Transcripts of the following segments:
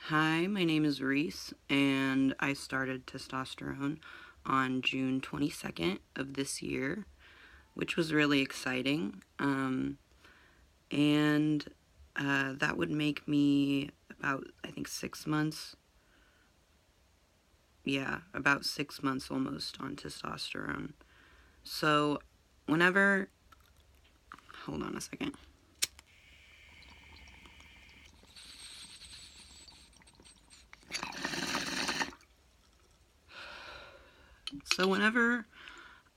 Hi, my name is Reese, and I started testosterone on June 22nd of this year, which was really exciting. And that would make me about, I think, 6 months. Yeah, about 6 months almost on testosterone. So, whenever. Hold on a second. So, whenever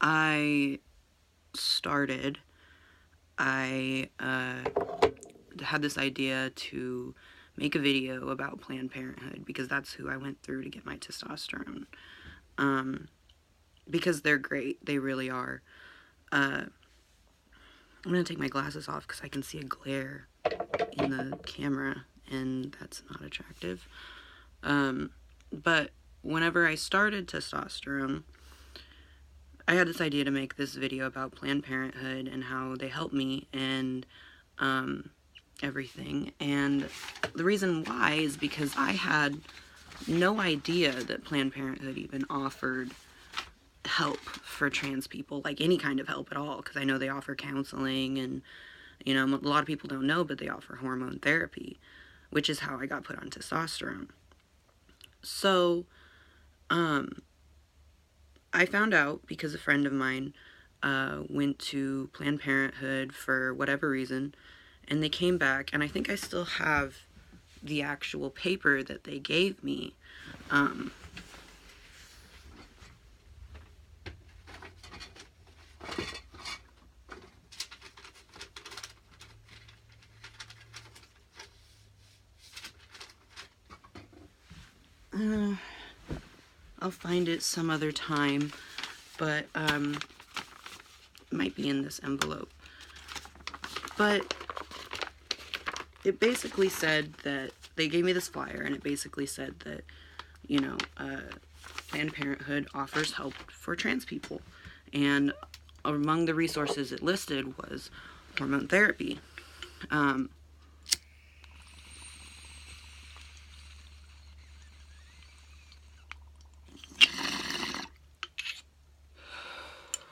I started, I had this idea to make a video about Planned Parenthood because that's who I went through to get my testosterone. Because they're great. They really are. I'm going to take my glasses off because I can see a glare in the camera, and that's not attractive. But whenever I started testosterone, I had this idea to make this video about Planned Parenthood and how they help me and everything. And the reason why is because I had no idea that Planned Parenthood even offered help for trans people, like any kind of help at all, because I know they offer counseling and, a lot of people don't know, but they offer hormone therapy, which is how I got put on testosterone. So, I found out because a friend of mine went to Planned Parenthood for whatever reason, and they came back, and I think I still have the actual paper that they gave me. I'll find it some other time, but it might be in this envelope. But it basically said that they gave me this flyer, and it basically said that, Planned Parenthood offers help for trans people. And among the resources it listed was hormone therapy.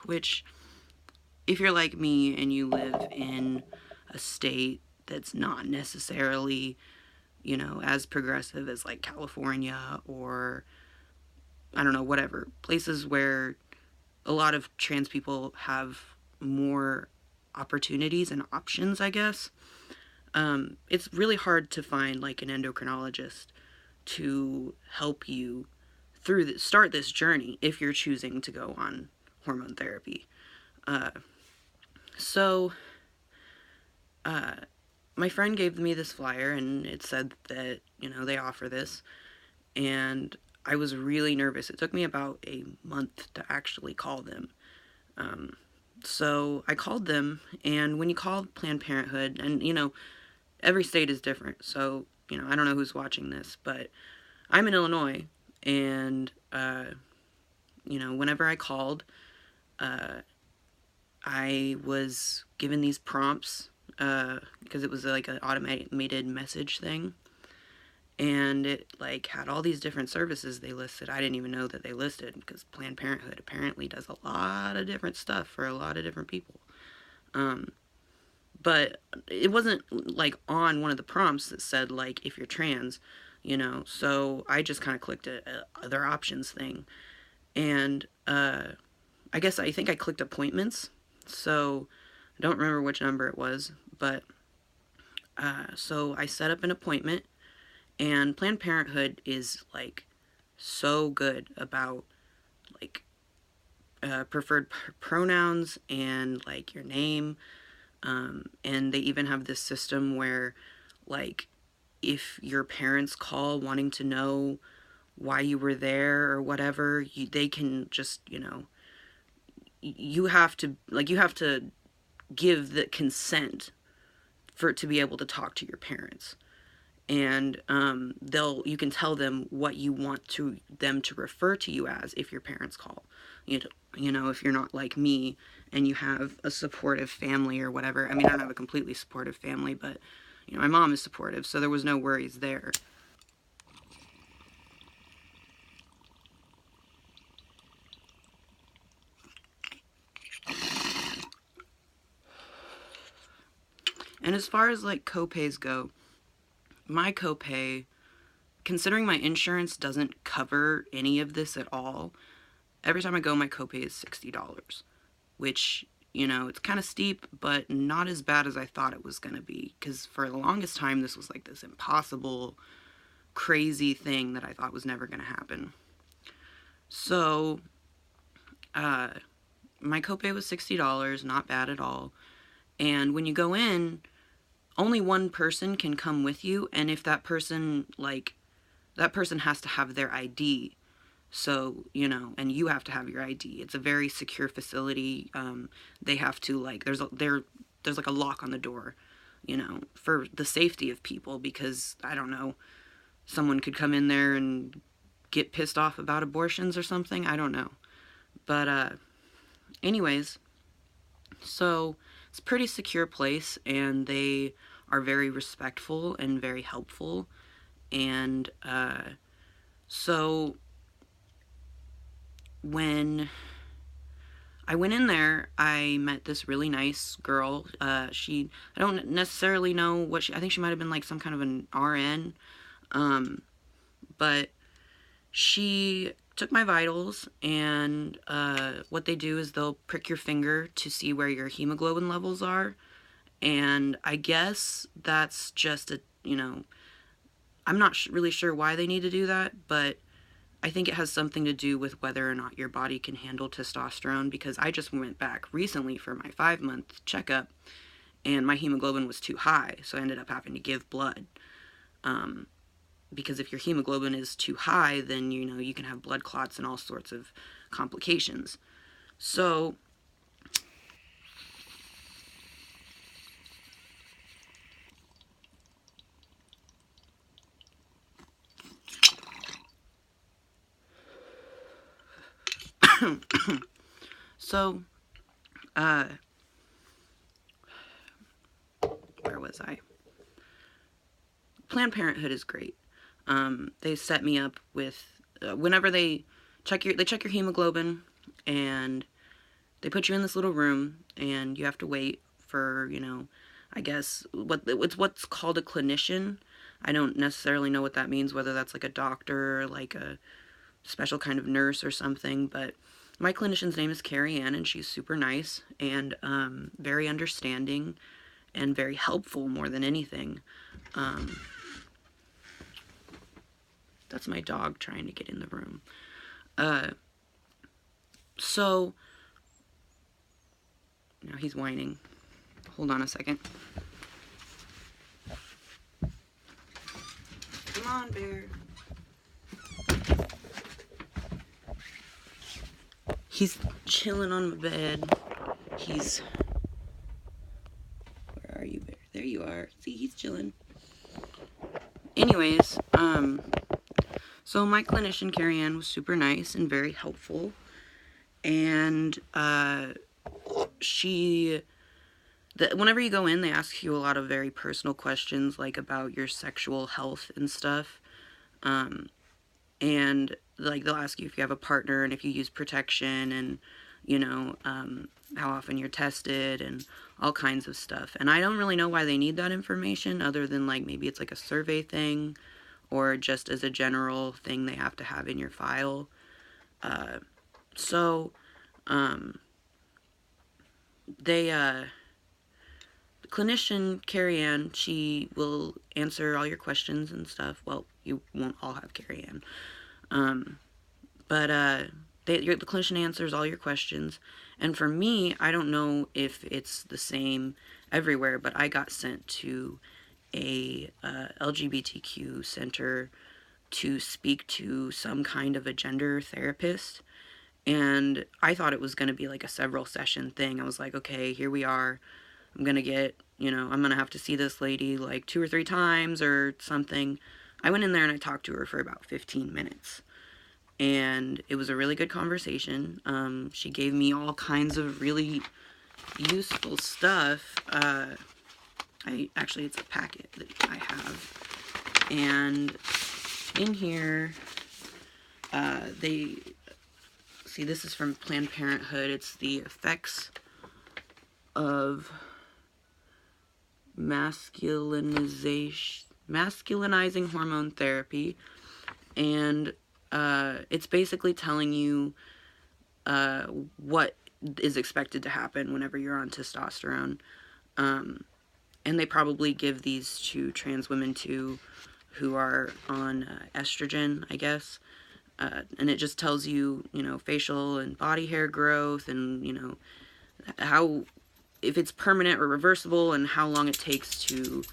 Which, if you're like me and you live in a state that's not necessarily, as progressive as like California or, I don't know, whatever, places where a lot of trans people have more opportunities and options, I guess. It's really hard to find like an endocrinologist to help you start this journey if you're choosing to go on hormone therapy. So, my friend gave me this flyer, and it said that, they offer this, and I was really nervous. It took me about a month to actually call them. So I called them, and when you call Planned Parenthood, and, every state is different, so, I don't know who's watching this, but I'm in Illinois, and, whenever I called, I was given these prompts, because it was like an automated message thing, and it like had all these different services they listed. I didn't even know that they listed, because Planned Parenthood apparently does a lot of different stuff for a lot of different people. But it wasn't like on one of the prompts that said like if you're trans, so I just kind of clicked a other options thing, and I think I clicked appointments, so I don't remember which number it was, but so I set up an appointment, and Planned Parenthood is like so good about like preferred pronouns and like your name, and they even have this system where like if your parents call wanting to know why you were there or whatever, they can just, you have to give the consent for it to be able to talk to your parents. And you can tell them what you want them to refer to you as if your parents call. If you're not like me and you have a supportive family or whatever. I mean, I don't have a completely supportive family, but my mom is supportive, so there was no worries there. And as far as like copays go, my copay, considering my insurance doesn't cover any of this at all, every time I go, my copay is $60, which, you know, it's kind of steep, but not as bad as I thought it was going to be, because for the longest time, this was like this impossible, crazy thing that I thought was never going to happen. So, my copay was $60, not bad at all. And when you go in, only one person can come with you, and if that person, like, that person has to have their ID. So, you know, and you have to have your ID. It's a very secure facility. They have to, like, there's like a lock on the door, you know, for the safety of people, because, I don't know, someone could come in there and get pissed off about abortions or something. I don't know. But, anyways, so it's a pretty secure place, and they are very respectful and very helpful. And, so when I went in there, I met this really nice girl. I don't necessarily know what I think she might have been like some kind of an RN. But she took my vitals, and what they do is they'll prick your finger to see where your hemoglobin levels are. And I guess that's just you know, I'm not really sure why they need to do that, but I think it has something to do with whether or not your body can handle testosterone, because I just went back recently for my 5-month checkup, and my hemoglobin was too high, so I ended up having to give blood. Because if your hemoglobin is too high, then, you know, you can have blood clots and all sorts of complications. So, so, where was I? Planned Parenthood is great. They set me up with, whenever they check your hemoglobin, and they put you in this little room, and you have to wait for, you know, I guess, it's what's called a clinician. I don't necessarily know what that means, whether that's like a doctor or like a special kind of nurse or something, but my clinician's name is Carrie Ann, and she's super nice and very understanding and very helpful more than anything. That's my dog trying to get in the room. So, now he's whining. Hold on a second. Come on, Bear. He's chilling on my bed. Where are you, Bear? There you are. See, he's chilling. Anyways, so my clinician, Carrie Ann, was super nice and very helpful. And, whenever you go in, they ask you a lot of very personal questions, like about your sexual health and stuff. And, like, they'll ask you if you have a partner and if you use protection, and, you know, how often you're tested and all kinds of stuff. And I don't really know why they need that information, other than, like, maybe it's like a survey thing, or just as a general thing they have to have in your file. The clinician, Carrie Ann, she will answer all your questions and stuff. Well, you won't all have Carrie Ann. But the clinician answers all your questions. And for me, I don't know if it's the same everywhere, but I got sent to a LGBTQ center to speak to some kind of a gender therapist. And I thought it was going to be like a several session thing. I was like, okay, here we are. I'm going to get, you know, I'm going to have to see this lady like 2 or 3 times or something. I went in there and I talked to her for about 15 minutes. And it was a really good conversation. She gave me all kinds of really useful stuff. Actually, it's a packet that I have. And in here, see, this is from Planned Parenthood. It's the effects of masculinizing hormone therapy, and it's basically telling you what is expected to happen whenever you're on testosterone. And they probably give these to trans women too, who are on estrogen, I guess. And it just tells you, facial and body hair growth, and, how, if it's permanent or reversible, and how long it takes to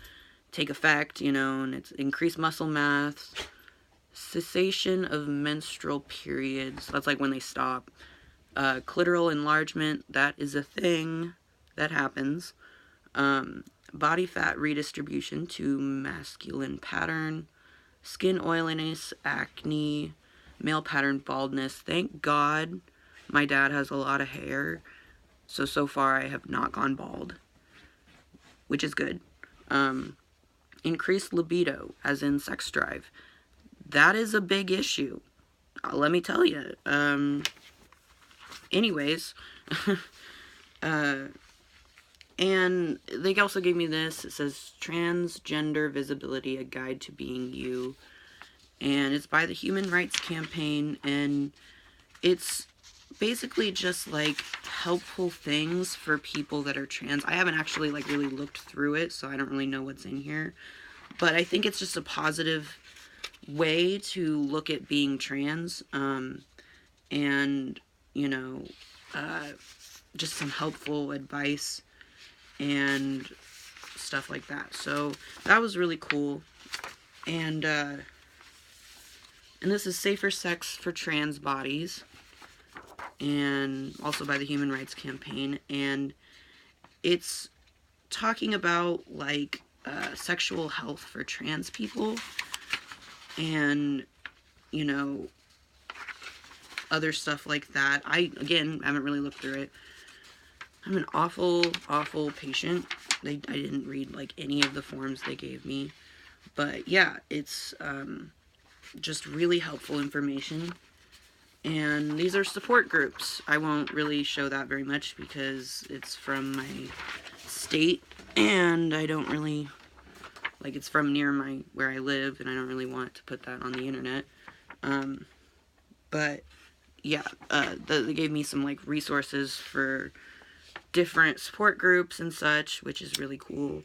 take effect, and it's increased muscle mass, cessation of menstrual periods, that's like when they stop, clitoral enlargement, that is a thing that happens, body fat redistribution to masculine pattern, skin oiliness, acne, male pattern baldness. Thank God my dad has a lot of hair, so far I have not gone bald, which is good. Increased libido, as in sex drive. That is a big issue, let me tell you. Anyways, and they also gave me this. It says Transgender Visibility, A Guide to Being You. And it's by the Human Rights Campaign, and it's basically just like helpful things for people that are trans. I haven't actually like really looked through it, so I don't really know what's in here. But I think it's just a positive way to look at being trans, and, just some helpful advice and stuff like that. So that was really cool. And this is Safer Sex for Trans Bodies, and also by the Human Rights Campaign. And it's talking about like sexual health for trans people, and other stuff like that. I haven't really looked through it. I'm an awful patient. I didn't read like any of the forms they gave me, but yeah, it's just really helpful information. And these are support groups. I won't really show that very much because it's from my state, and I don't really, like, it's from near where I live, and I don't really want to put that on the internet. But yeah, they gave me some like resources for different support groups and such, which is really cool.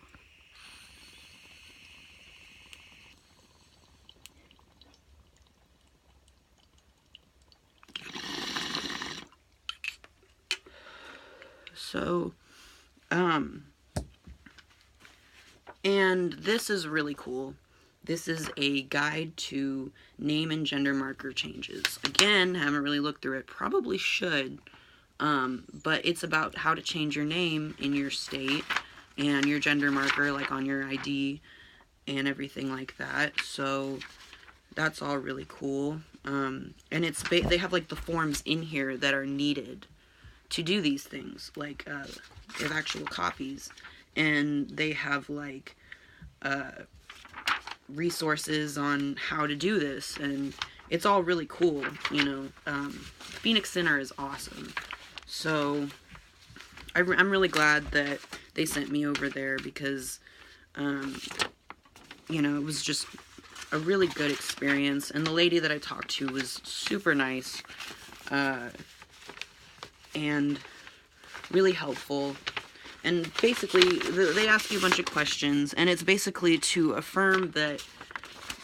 So, and this is really cool. This is a guide to name and gender marker changes. Again, haven't really looked through it. Probably should. But it's about how to change your name in your state and your gender marker, like on your ID and everything like that. So that's all really cool. And they have like the forms in here that are needed to do these things. Like, they have actual copies, and they have like, resources on how to do this, and it's all really cool. Phoenix Center is awesome. So I'm really glad that they sent me over there, because it was just a really good experience, and the lady that I talked to was super nice, and really helpful. And basically, they ask you a bunch of questions, and it's basically to affirm that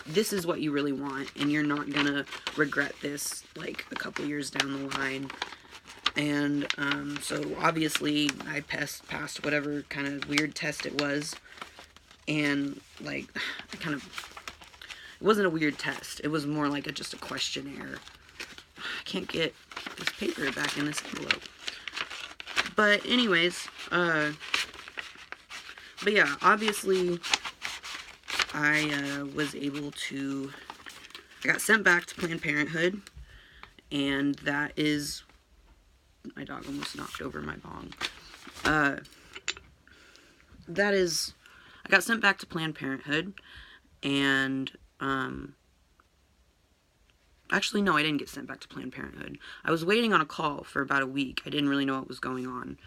this is what you really want, and you're not gonna regret this, like, a couple years down the line. And, so obviously, I passed whatever kind of weird test it was, and, like, it wasn't a weird test, it was more like just a questionnaire. I can't get this paper back in this envelope. But anyways, but yeah, obviously, I got sent back to Planned Parenthood, and that is, my dog almost knocked over my bong. I got sent back to Planned Parenthood, and, actually, no, I didn't get sent back to Planned Parenthood. I was waiting on a call for about a week. I didn't really know what was going on.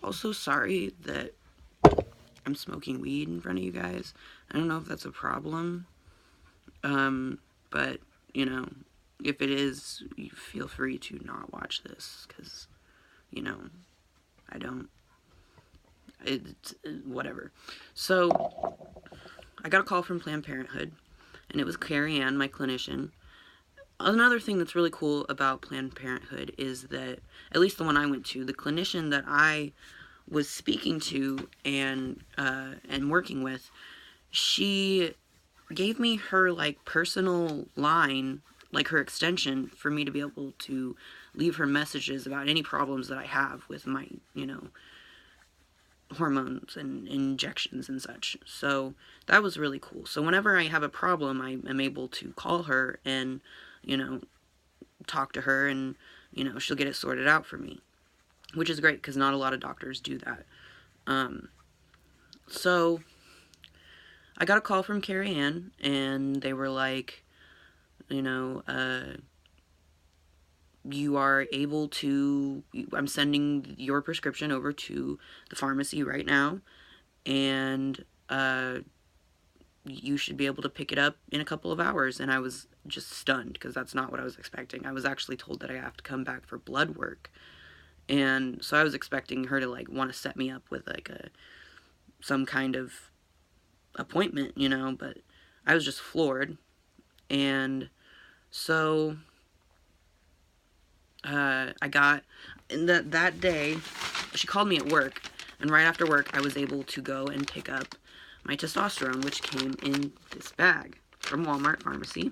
also sorry that I'm smoking weed in front of you guys. I don't know if that's a problem. But, you know, if it is, you feel free to not watch this, because, you know, I don't, it's, whatever. So, I got a call from Planned Parenthood, and it was Carrie Ann, my clinician. Another thing that's really cool about Planned Parenthood is that, at least the one I went to, the clinician that I was speaking to and working with, she gave me her, like, personal line, like her extension, for me to be able to leave her messages about any problems that I have with my, you know, hormones and injections and such. So that was really cool. So whenever I have a problem, I am able to call her and, you know, talk to her, and, you know, she'll get it sorted out for me, which is great because not a lot of doctors do that. So I got a call from Carrie Ann, and they were like, you know, you are able to, I'm sending your prescription over to the pharmacy right now, and you should be able to pick it up in a couple of hours. And I was just stunned, because that's not what I was expecting. I was actually told that I have to come back for blood work. And so I was expecting her to, like, want to set me up with, like, some kind of appointment, you know, but I was just floored. And so I got, in that day, she called me at work, and right after work I was able to go and pick up my testosterone, which came in this bag from Walmart Pharmacy.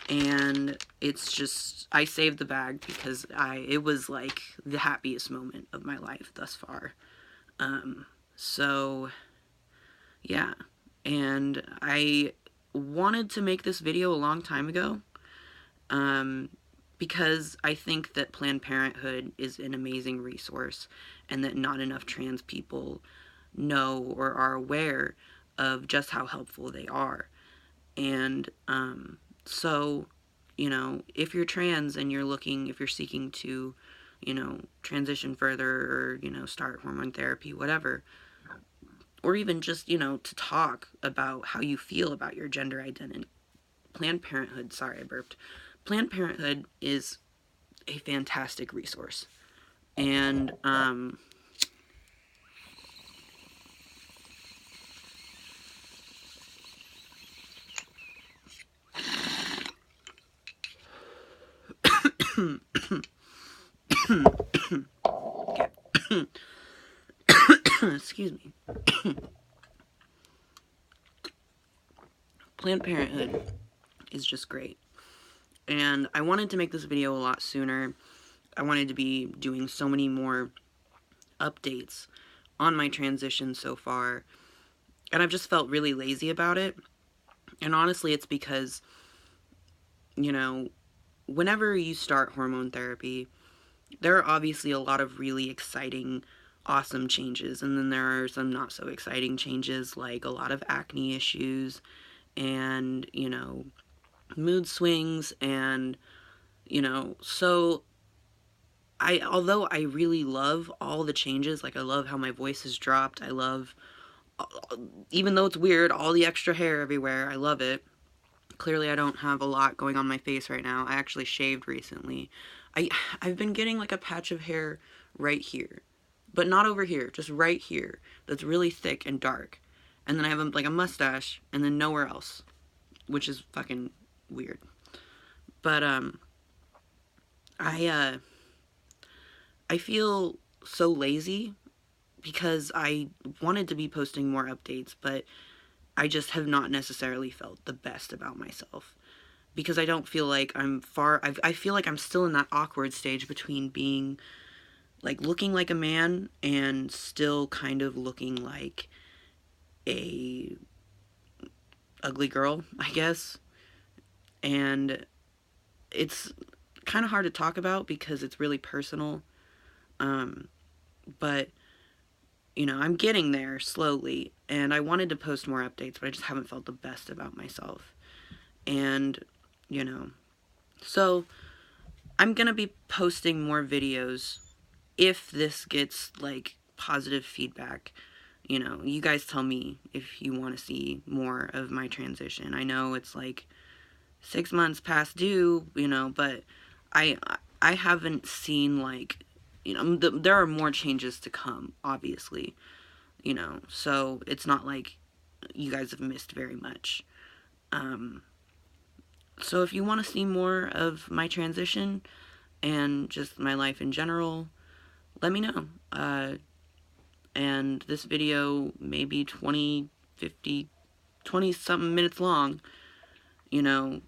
And it's just, I saved the bag because it was like the happiest moment of my life thus far. So yeah, and I wanted to make this video a long time ago, because I think that Planned Parenthood is an amazing resource, and that not enough trans people know or are aware of just how helpful they are. And so, you know, if you're trans and if you're seeking to, you know, transition further, or, you know, start hormone therapy, whatever, or even just, you know, to talk about how you feel about your gender identity, Planned Parenthood, sorry I burped, Planned Parenthood is a fantastic resource. And excuse me. Planned Parenthood is just great. And I wanted to make this video a lot sooner. I wanted to be doing so many more updates on my transition so far, and I've just felt really lazy about it. And honestly, it's because, you know, whenever you start hormone therapy, there are obviously a lot of really exciting, awesome changes, and then there are some not so exciting changes, like a lot of acne issues, and, you know, mood swings, and, you know, so although I really love all the changes, like I love how my voice has dropped, I love, even though it's weird, all the extra hair everywhere, I love it. Clearly I don't have a lot going on my face right now. I actually shaved recently. I've been getting like a patch of hair right here, but not over here, just right here, that's really thick and dark. And then I have like a mustache, and then nowhere else, which is fucking weird. But I feel so lazy because I wanted to be posting more updates, but I just have not necessarily felt the best about myself, because I don't feel like I feel like I'm still in that awkward stage between being, like, looking like a man and still kind of looking like a ugly girl, I guess. And it's kind of hard to talk about because it's really personal. But, you know, I'm getting there slowly, and I wanted to post more updates, but I just haven't felt the best about myself. And, you know, so I'm gonna be posting more videos if this gets, like, positive feedback. You know, you guys tell me if you want to see more of my transition. I know it's like 6 months past due, you know, but I I haven't seen, like, you know, there are more changes to come, obviously, you know, so it's not like you guys have missed very much. Um, so if you want to see more of my transition and just my life in general, let me know. And this video may be 20, 50, 20 something minutes long, you know,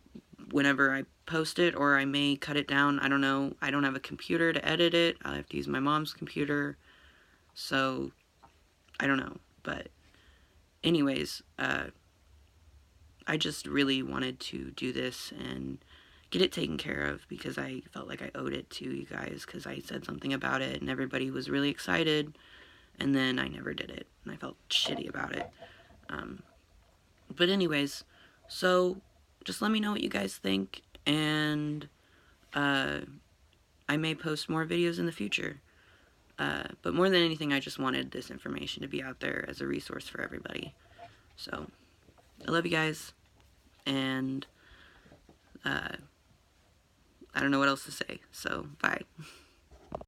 whenever I post it, or I may cut it down. I don't know. I don't have a computer to edit it. I have to use my mom's computer. So, I don't know. But, anyways, I just really wanted to do this and get it taken care of because I felt like I owed it to you guys because I said something about it and everybody was really excited, and then I never did it and I felt shitty about it. But anyways, so just let me know what you guys think, and I may post more videos in the future. But more than anything, I just wanted this information to be out there as a resource for everybody. So, I love you guys, and I don't know what else to say, so bye.